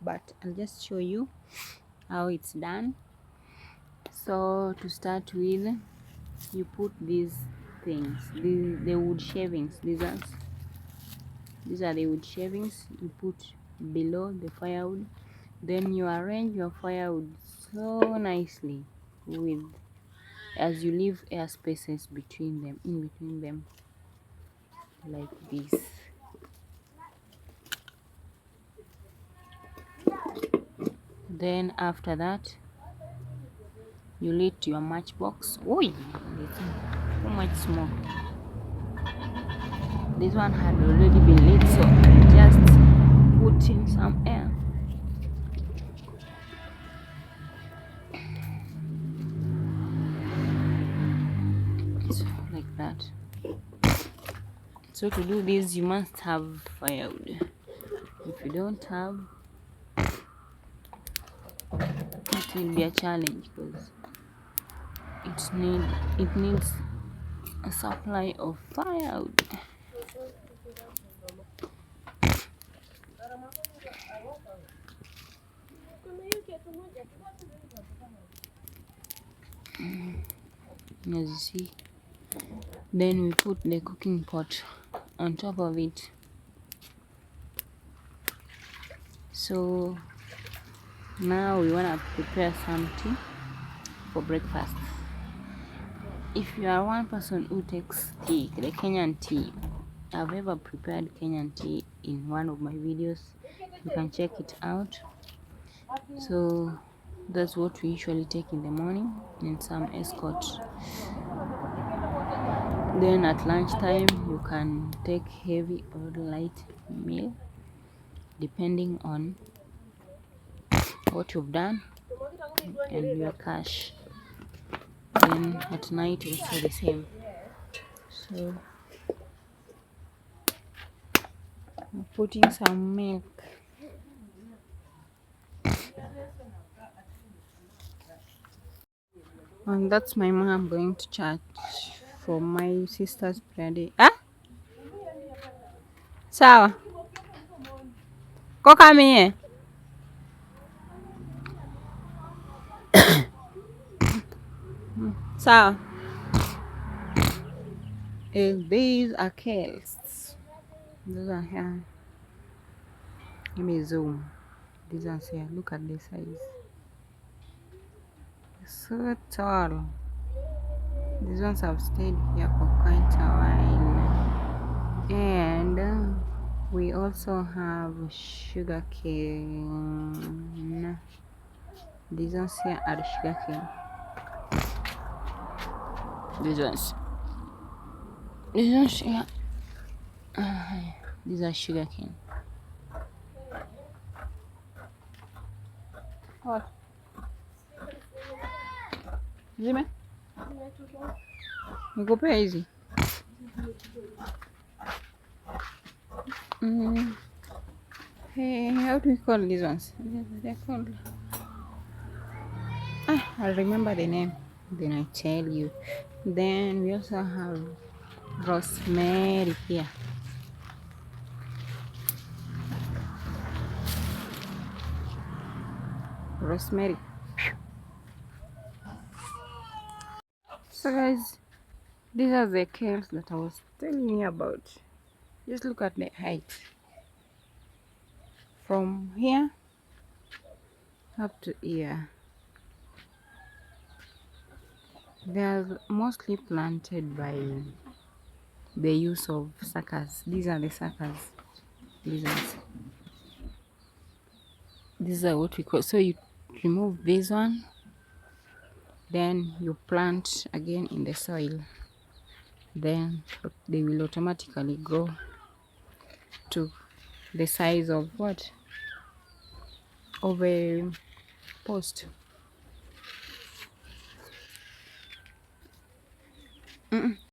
but I'll just show you how it's done. So to start with, you put these things, the wood shavings. These are the wood shavings you put below the firewood. Then you arrange your firewood so nicely with, as you leave air spaces between them, in between them, like this. Then after that, you lit your matchbox. Oi, too much smoke. This one had already been lit, so just put in some air. So, like that. So to do this, you must have firewood. If you don't have, it will be a challenge because it needs a supply of firewood. As you see, then we put the cooking pot on top of it. So now we want to prepare some tea for breakfast. If you are one person who takes tea, the Kenyan tea, I've ever prepared Kenyan tea in one of my videos. You can check it out. So that's what we usually take in the morning and some escort. Then at lunchtime you can take heavy or light meal depending on what you've done and your cash. Then at night also the same. So I'm putting some milk. And that's my mom going to church for my sister's prayer day. Ah? Sawa. Go come here. Sawa. These are kales. Those are here. Let me zoom. These ones here. Look at the size. So tall. These ones have stayed here for quite a while. And we also have sugar cane. These ones here are sugar cane. These ones. These ones here. These are sugar cane. What? Zime? Nikupe hizi. Hey, how do we call these ones? They're called. I'll remember the name. Then I tell you. Then we also have rosemary here. Rosemary. So guys, these are the kales that I was telling you about. Just look at the height. From here up to here. They are mostly planted by the use of suckers. These are the suckers. These are what we call. So you remove this one, then you plant again in the soil. Then they will automatically grow to the size of what? Of a post.